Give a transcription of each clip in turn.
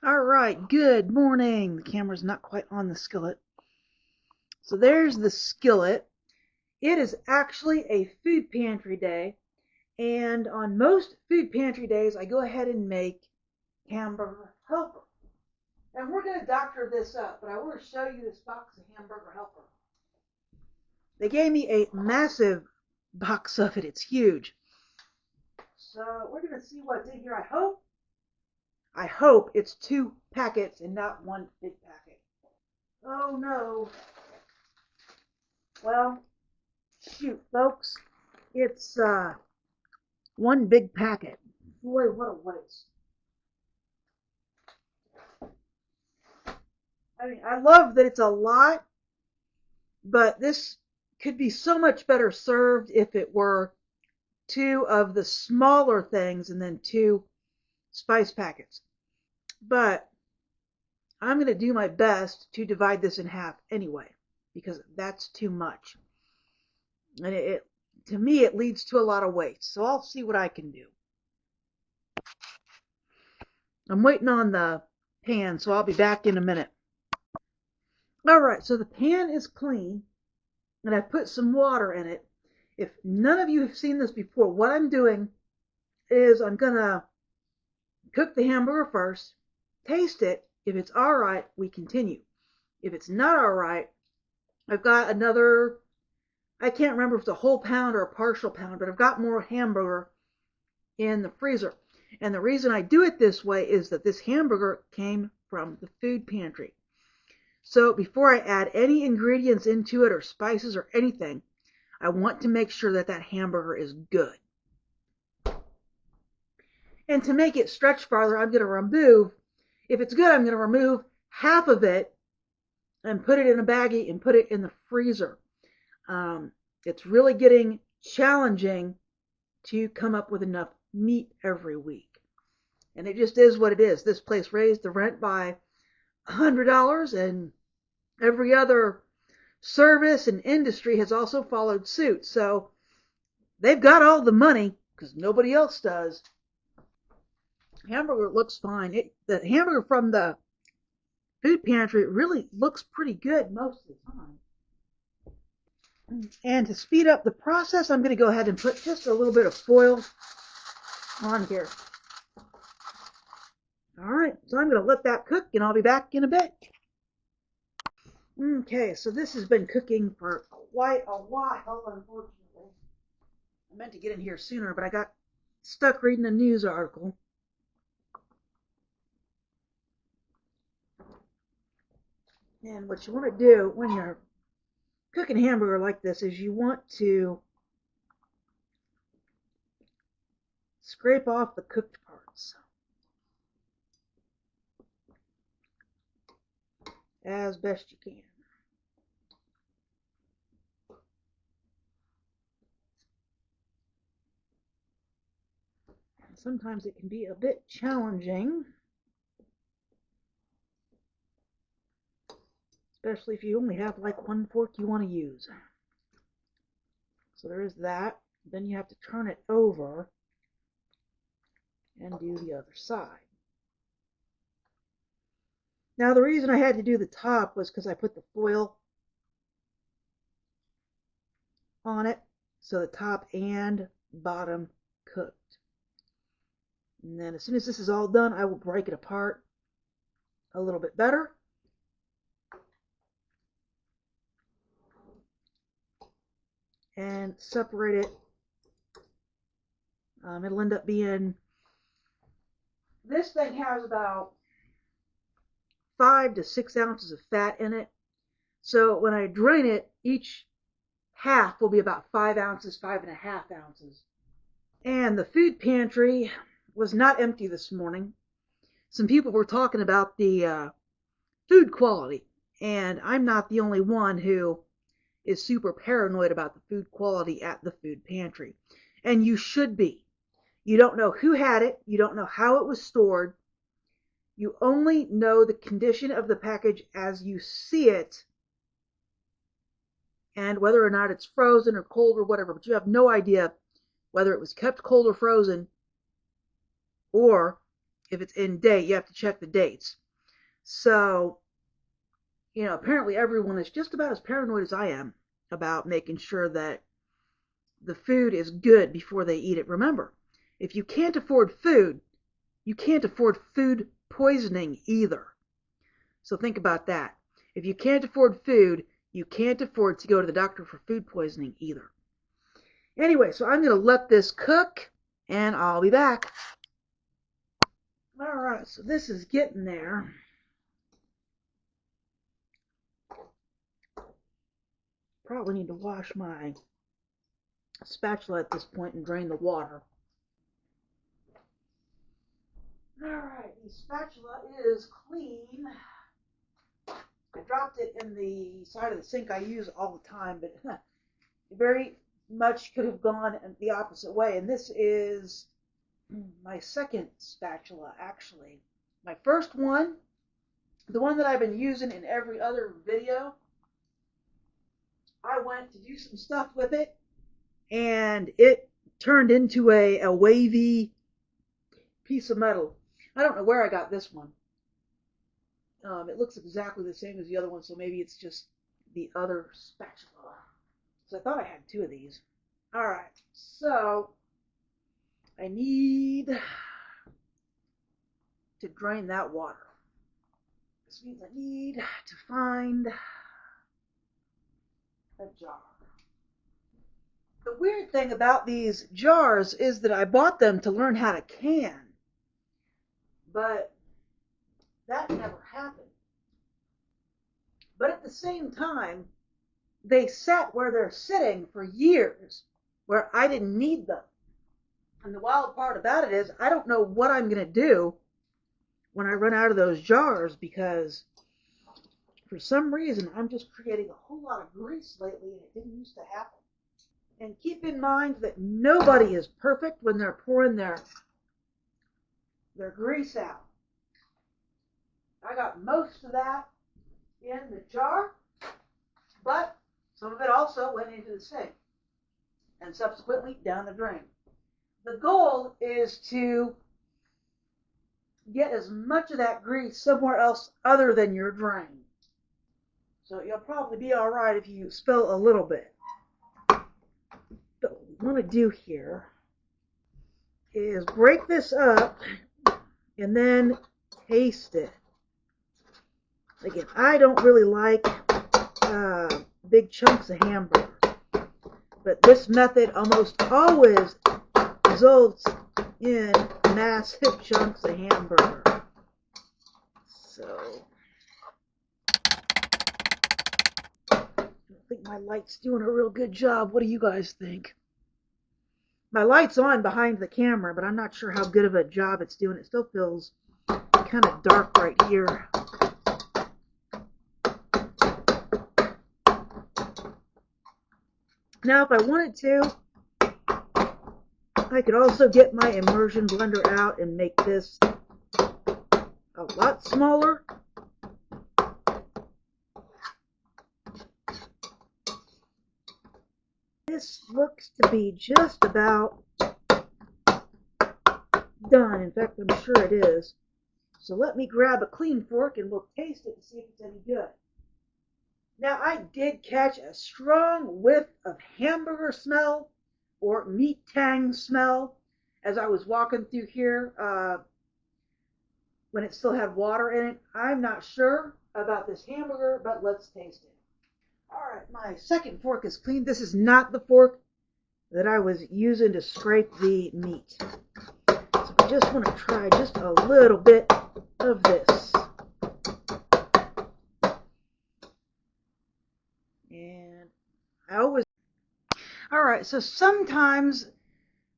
All right, good morning. The camera's not quite on the skillet. So there's the skillet. It is actually a food pantry day, and on most food pantry days, I go ahead and make hamburger helper. And we're going to doctor this up, but I want to show you this box of hamburger helper. They gave me a massive box of it. It's huge. So we're going to see what's in here. I hope it's 2 packets and not one big packet. Oh no. Well, shoot, folks. It's one big packet. Boy, what a waste. I mean, I love that it's a lot, but this could be so much better served if it were 2 of the smaller things and then 2 spice packets. But I'm going to do my best to divide this in half anyway, because that's too much. And to me, it leads to a lot of waste. So I'll see what I can do. I'm waiting on the pan, so I'll be back in a minute. All right, so the pan is clean, and I've put some water in it. If none of you have seen this before, what I'm doing is I'm going to cook the hamburger first, taste it. If it's all right, we continue. If it's not all right, I've got another, I can't remember if it's a whole pound or a partial pound, but I've got more hamburger in the freezer. And the reason I do it this way is that this hamburger came from the food pantry. So before I add any ingredients into it or spices or anything, I want to make sure that that hamburger is good. And to make it stretch farther, I'm going to remove, if it's good, I'm going to remove half of it and put it in a baggie and put it in the freezer. It's really getting challenging to come up with enough meat every week. And it just is what it is. This place raised the rent by $100, and every other service and industry has also followed suit. So they've got all the money because nobody else does. Hamburger looks fine. The hamburger from the food pantry really looks pretty good most of the time. And to speed up the process, I'm going to go ahead and put just a little bit of foil on here. All right, so I'm going to let that cook, and I'll be back in a bit. Okay, so this has been cooking for quite a while, unfortunately. I meant to get in here sooner, but I got stuck reading a news article. And what you want to do when you're cooking hamburger like this is you want to scrape off the cooked parts as best you can. Sometimes it can be a bit challenging, especially if you only have like one fork you want to use. So there is that. Then you have to turn it over and do the other side. Now the reason I had to do the top was because I put the foil on it, so the top and bottom cooked. And then as soon as this is all done, I will break it apart a little bit better. And separate it. It'll end up being, this thing has about 5 to 6 ounces of fat in it. So when I drain it, each half will be about 5 ounces, 5.5 ounces. And the food pantry was not empty this morning. Some people were talking about the food quality, and I'm not the only one who is super paranoid about the food quality at the food pantry. And you should be. You don't know who had it. You don't know how it was stored. You only know the condition of the package as you see it and whether or not it's frozen or cold or whatever. But you have no idea whether it was kept cold or frozen, or if it's in date, you have to check the dates. So, apparently everyone is just about as paranoid as I am about making sure that the food is good before they eat it. Remember, if you can't afford food, you can't afford food poisoning either. So think about that. If you can't afford food, you can't afford to go to the doctor for food poisoning either. Anyway, so I'm going to let this cook, and I'll be back. All right, so this is getting there. Probably need to wash my spatula at this point and drain the water. All right, the spatula is clean. I dropped it in the side of the sink I use all the time, but it very much could have gone the opposite way. And this is my second spatula, actually. My first one, the one that I've been using in every other video, I went to do some stuff with it, and it turned into a wavy piece of metal. I don't know where I got this one. It looks exactly the same as the other one, so maybe it's just the other spatula. So I thought I had two of these. All right, so I need to drain that water. This means I need to find a jar. The weird thing about these jars is that I bought them to learn how to can, but that never happened. But at the same time, they sat where they're sitting for years, where I didn't need them. And the wild part about it is I don't know what I'm going to do when I run out of those jars, because for some reason I'm just creating a whole lot of grease lately, and it didn't used to happen. And keep in mind that nobody is perfect when they're pouring their grease out. I got most of that in the jar, but some of it also went into the sink and subsequently down the drain. The goal is to get as much of that grease somewhere else other than your drain. So you'll probably be all right if you spill a little bit. But what we want to do here is break this up and then taste it. Again, I don't really like big chunks of hamburger, but this method almost always results in massive chunks of hamburger. So I think my light's doing a real good job. What do you guys think? My light's on behind the camera, but I'm not sure how good of a job it's doing. It still feels kind of dark right here. Now, if I wanted to, I could also get my immersion blender out and make this a lot smaller. This looks to be just about done. In fact, I'm sure it is. So let me grab a clean fork and we'll taste it to see if it's any good. Now, I did catch a strong whiff of hamburger smell or meat tang smell as I was walking through here when it still had water in it. I'm not sure about this hamburger, but let's taste it. All right, my second fork is clean. This is not the fork that I was using to scrape the meat. So I just want to try just a little bit of this. And I always... All right, so sometimes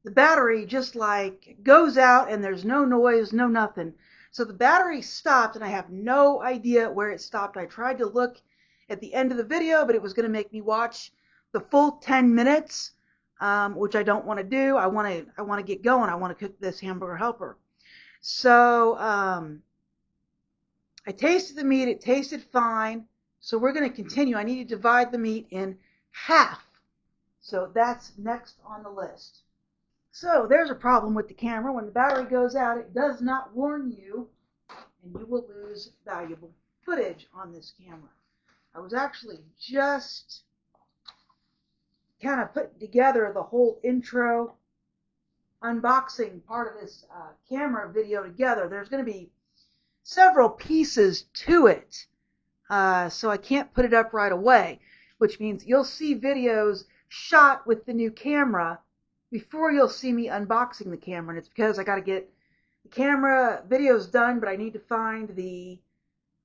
the battery just like goes out and there's no noise, no nothing. So the battery stopped and I have no idea where it stopped. I tried to look at the end of the video, but it was going to make me watch the full 10 minutes, which I don't want to do. I want to get going. I want to cook this hamburger helper. So I tasted the meat. It tasted fine. So we're going to continue. I need to divide the meat in half. So that's next on the list. So there's a problem with the camera. When the battery goes out, it does not warn you, and you will lose valuable footage on this camera. I was actually just kind of putting together the whole intro unboxing part of this camera video together. There's going to be several pieces to it, so I can't put it up right away, which means you'll see videos shot with the new camera before you'll see me unboxing the camera. And it's because I got to get the camera videos done, but I need to find the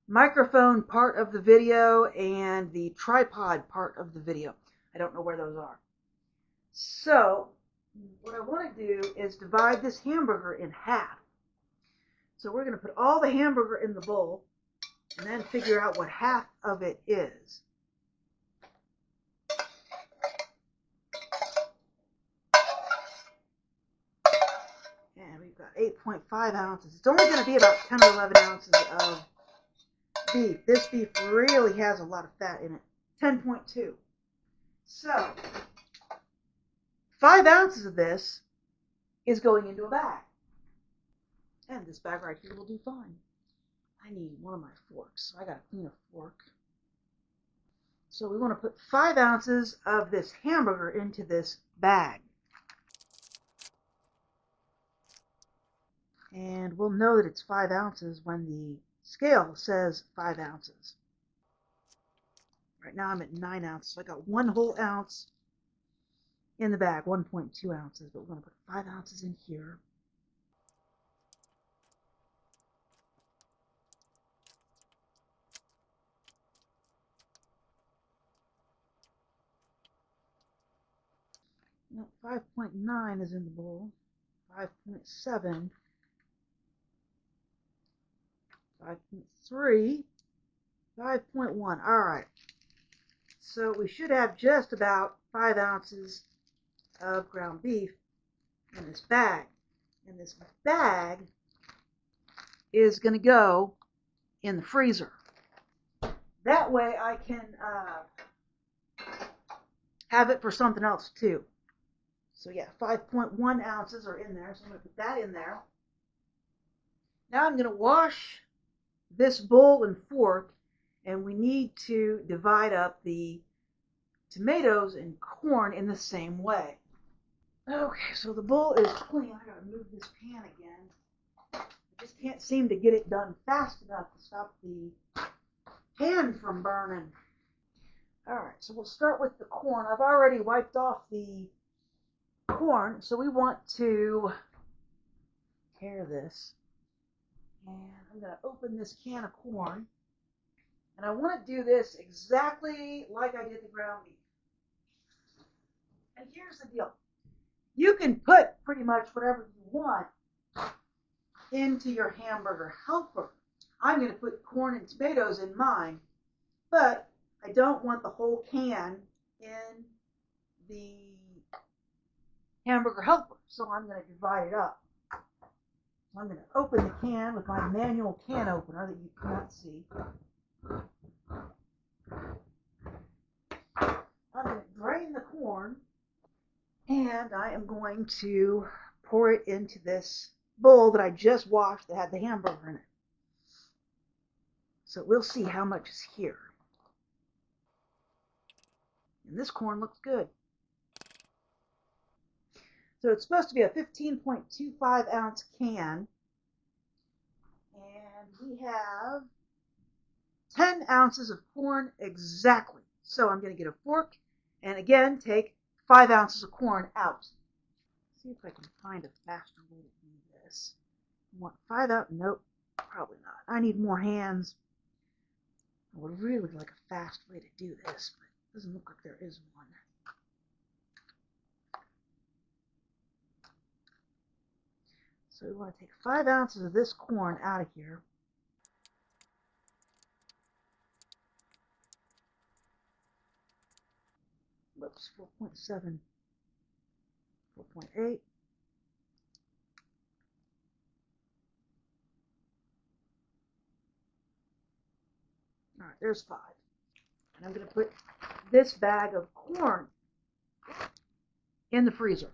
microphone part of the video and the tripod part of the video. I don't know where those are. So what I want to do is divide this hamburger in half. So we're going to put all the hamburger in the bowl and then figure out what half of it is. And we've got 8.5 ounces. It's only going to be about 10 or 11 ounces of beef. This beef really has a lot of fat in it. 10.2. So 5 ounces of this is going into a bag. And this bag right here will do fine. I need one of my forks, so I gotta clean a fork. So we want to put 5 ounces of this hamburger into this bag. And we'll know that it's 5 ounces when the scale says 5 ounces. Right now I'm at 9 ounces, so I got 1 whole ounce in the bag, 1.2 ounces, but we're going to put 5 ounces in here. No, 5.9 is in the bowl, 5.7, 5.3, 5.1. All right. So we should have just about 5 ounces of ground beef in this bag. And this bag is going to go in the freezer. That way I can have it for something else too. So yeah, 5.1 ounces are in there, so I'm going to put that in there. Now I'm going to wash this bowl and fork, and we need to divide up the tomatoes and corn in the same way. Okay, so the bowl is clean. I gotta move this pan again. I just can't seem to get it done fast enough to stop the pan from burning. Alright, so we'll start with the corn. I've already wiped off the corn, so we want to tear this. And I'm going to open this can of corn. And I want to do this exactly like I did the ground beef. And here's the deal. You can put pretty much whatever you want into your hamburger helper. I'm going to put corn and tomatoes in mine, but I don't want the whole can in the hamburger helper, so I'm going to divide it up. I'm going to open the can with my manual can opener that you cannot see. I'm going to drain the corn, and I am going to pour it into this bowl that I just washed that had the hamburger in it. So we'll see how much is here. And this corn looks good. So it's supposed to be a 15.25 ounce can. And we have 10 ounces of corn exactly. So I'm going to get a fork and again take 5 ounces of corn out. See if I can find a faster way to do this. I want 5 out. Nope, probably not. I need more hands. I would really like a fast way to do this, but it doesn't look like there is one. So we want to take 5 ounces of this corn out of here. Whoops, 4.7, 4.8. All right, there's 5. And I'm going to put this bag of corn in the freezer.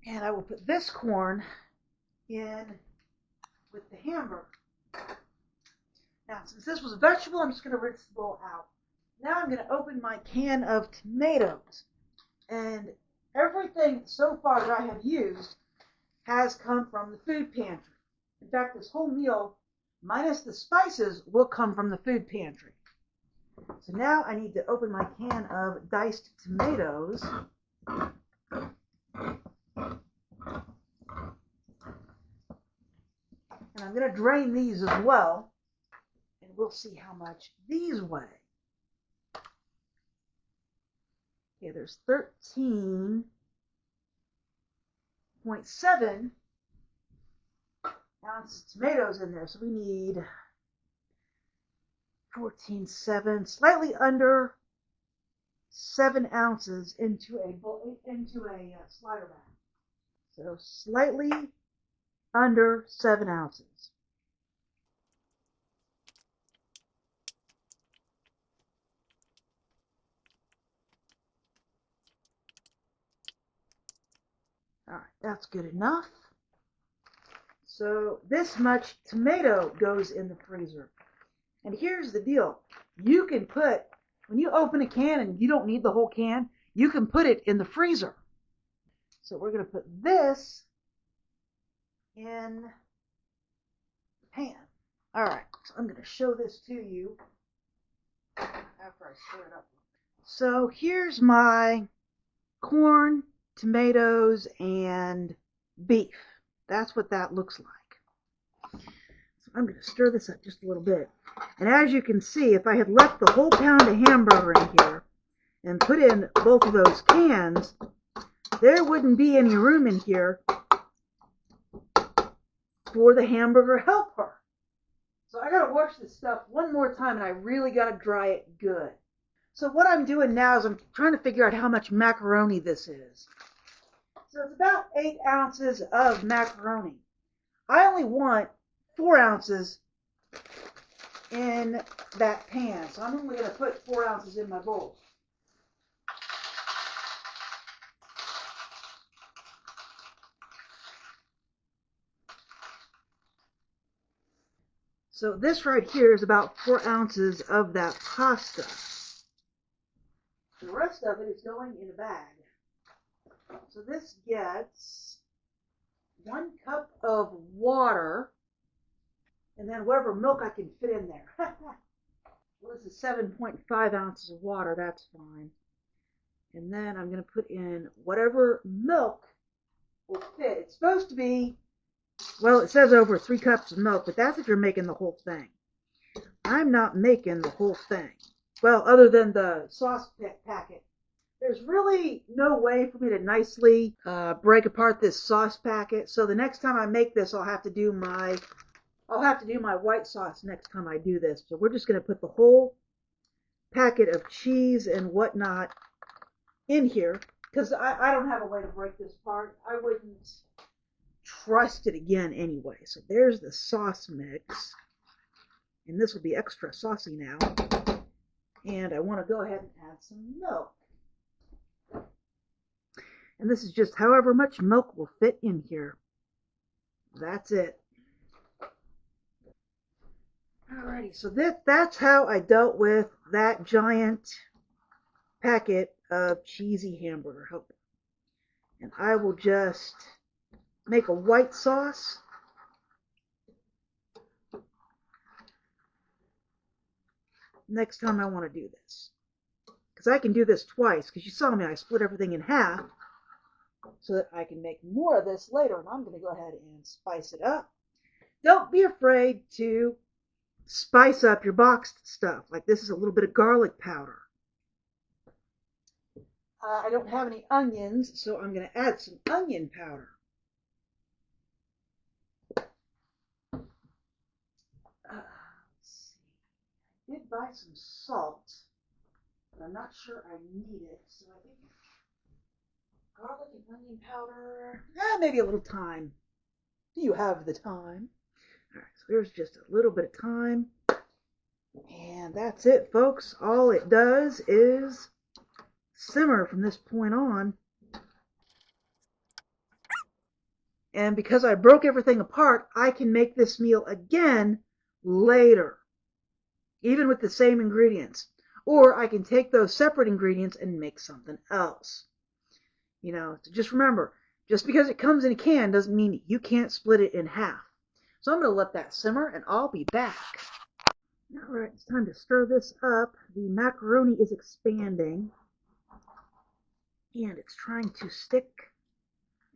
And I will put this corn in with the hamburger. Now, since this was a vegetable, I'm just going to rinse the bowl out. Now I'm going to open my can of tomatoes. And everything so far that I have used has come from the food pantry. In fact, this whole meal, minus the spices, will come from the food pantry. So now I need to open my can of diced tomatoes. And I'm going to drain these as well. And we'll see how much these weigh. Okay, there's 13.7 ounces of tomatoes in there. So we need 14.7, slightly under 7 ounces into a slider bag. So slightly under 7 ounces. All right, that's good enough. So this much tomato goes in the freezer. And here's the deal. You can put, when you open a can and you don't need the whole can, you can put it in the freezer. So we're going to put this in the pan. All right, so I'm going to show this to you after I stir it up. So here's my corn, tomatoes, and beef. That's what that looks like. So I'm going to stir this up just a little bit. And as you can see, if I had left the whole pound of hamburger in here and put in both of those cans, there wouldn't be any room in here for the hamburger helper. So I got to wash this stuff one more time, and I really got to dry it good. So what I'm doing now is I'm trying to figure out how much macaroni this is. So it's about 8 ounces of macaroni. I only want 4 ounces in that pan, so I'm only going to put 4 ounces in my bowl. So this right here is about 4 ounces of that pasta. The rest of it is going in a bag. So this gets 1 cup of water, and then whatever milk I can fit in there. Well, this is 7.5 ounces of water, that's fine. And then I'm going to put in whatever milk will fit. It's supposed to be, well, it says over 3 cups of milk, but that's if you're making the whole thing. I'm not making the whole thing. Well, other than the sauce packet. There's really no way for me to nicely break apart this sauce packet. So the next time I make this, I'll have to do my white sauce next time I do this. So we're just going to put the whole packet of cheese and whatnot in here, because I don't have a way to break this apart. I wouldn't trust it again anyway. So there's the sauce mix. And this will be extra saucy now. And I want to go ahead and add some milk. And this is just however much milk will fit in here. That's it. Alrighty, so that's how I dealt with that giant packet of cheesy hamburger helper. And I will just make a white sauce. Next time I want to do this. Because I can do this twice, because you saw me, I split everything in half so that I can make more of this later. And I'm going to go ahead and spice it up. Don't be afraid to spice up your boxed stuff. Like this is a little bit of garlic powder. I don't have any onions, so I'm going to add some onion powder. Let's see. I did buy some salt, but I'm not sure I need it. So I think garlic and onion powder, maybe a little thyme. Do you have the thyme? All right, so there's just a little bit of thyme. And that's it, folks. All it does is simmer from this point on. And because I broke everything apart, I can make this meal again later, even with the same ingredients. Or I can take those separate ingredients and make something else. So just remember, just because it comes in a can doesn't mean you can't split it in half. So I'm going to let that simmer and I'll be back. All right, it's time to stir this up. The macaroni is expanding and it's trying to stick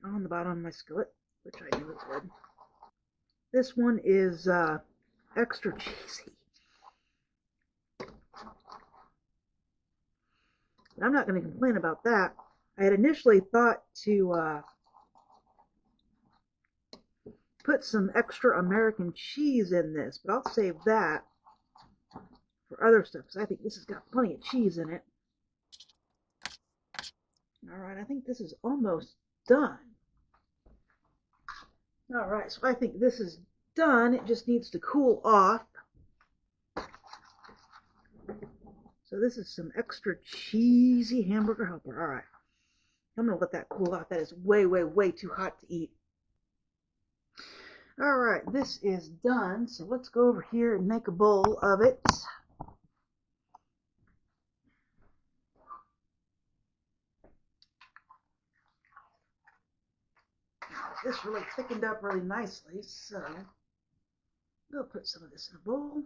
on the bottom of my skillet, which I knew it would. This one is extra cheesy. But I'm not going to complain about that. I had initially thought to put some extra American cheese in this, but I'll save that for other stuff because I think this has got plenty of cheese in it. All right, I think this is almost done. All right, so I think this is done. It just needs to cool off. So this is some extra cheesy hamburger helper. All right, I'm going to let that cool off. That is way, way, way too hot to eat. All right, this is done. So let's go over here and make a bowl of it. This really thickened up really nicely, so we'll put some of this in a bowl.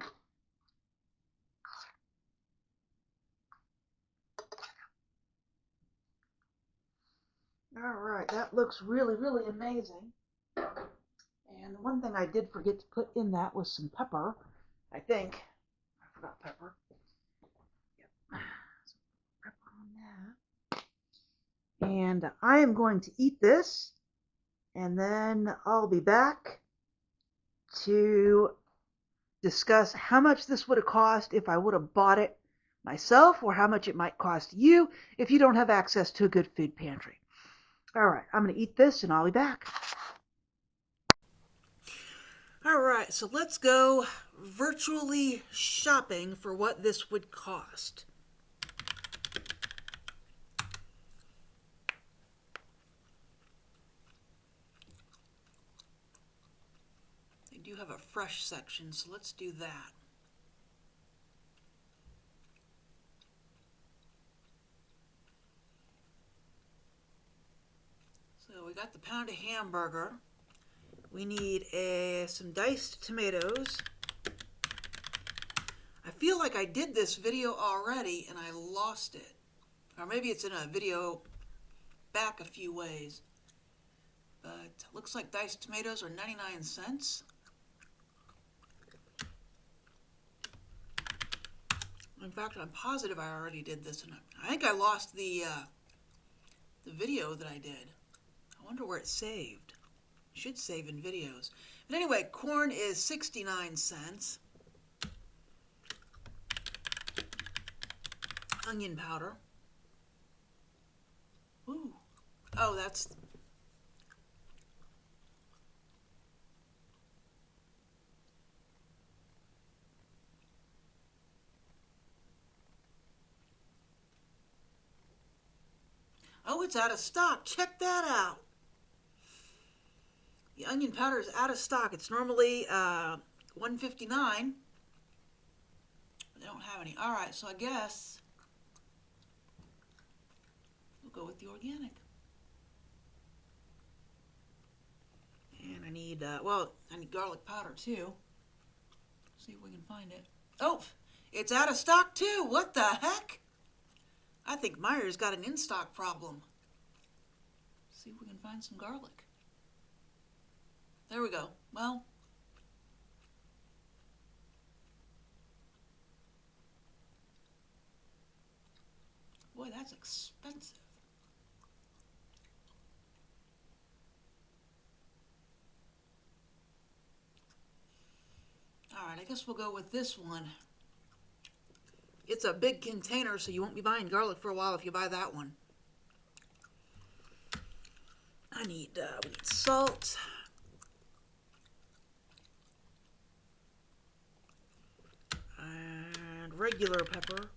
All right, that looks really, really amazing. And the one thing I did forget to put in that was some pepper, I think. I forgot pepper. Yep, some pepper on that. And I am going to eat this, and then I'll be back to discuss how much this would have cost if I would have bought it myself, or how much it might cost you if you don't have access to a good food pantry. All right, I'm going to eat this and I'll be back. All right, so let's go virtually shopping for what this would cost. They do have a fresh section, so let's do that. So we got the pound of hamburger. We need some diced tomatoes. I feel like I did this video already and I lost it. Or maybe it's in a video back a few ways. But looks like diced tomatoes are 99 cents. In fact, I'm positive I already did this. And I think I lost the video that I did. I wonder where it's saved. It should save in videos. But anyway, corn is 69 cents. Onion powder. Ooh. Oh, that's... Oh, it's out of stock. Check that out. The onion powder is out of stock. It's normally $1.59. They don't have any. All right, so I guess we'll go with the organic. And I need, I need garlic powder too. See if we can find it. Oh, it's out of stock too. What the heck? I think Meijer's got an in-stock problem. See if we can find some garlic. There we go. Well, boy, that's expensive. All right, I guess we'll go with this one. It's a big container, so you won't be buying garlic for a while if you buy that one. We need salt. And regular pepper.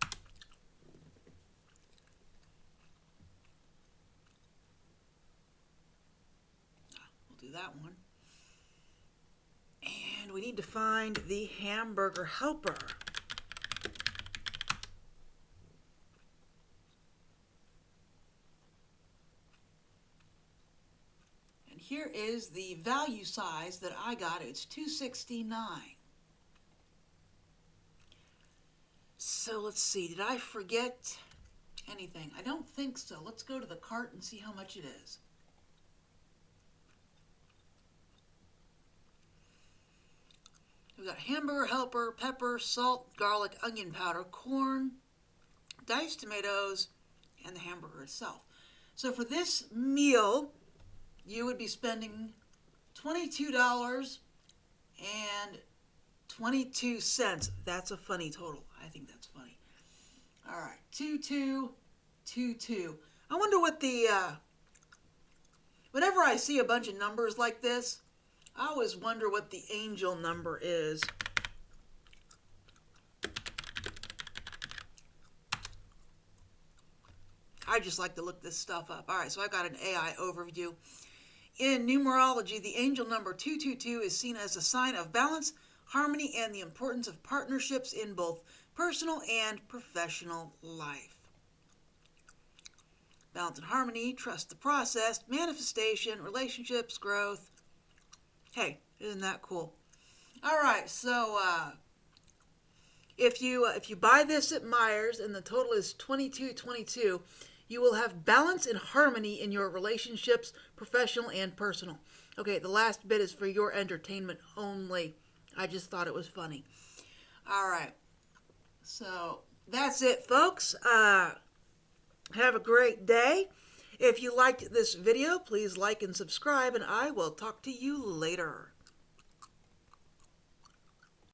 We'll do that find the hamburger helper. And here is the value size that I got. It's $2.69. So let's see, did I forget anything? I don't think so. Let's go to the cart and see how much it is. We've got hamburger helper, pepper, salt, garlic, onion powder, corn, diced tomatoes, and the hamburger itself. So for this meal, you would be spending $22.22. That's a funny total. I think that's funny. All right, 2222. I wonder what the, whenever I see a bunch of numbers like this, I always wonder what the angel number is. I just like to look this stuff up. All right, so I got an AI overview. In numerology, the angel number 222 is seen as a sign of balance, harmony, and the importance of partnerships in both personal and professional life. Balance and harmony, trust the process, manifestation, relationships, growth. Hey, isn't that cool? All right, so if you buy this at Meijer's and the total is $22.22, you will have balance and harmony in your relationships, professional and personal. Okay, the last bit is for your entertainment only. I just thought it was funny. All right, so that's it, folks. Have a great day. If you liked this video, please like and subscribe, and I will talk to you later.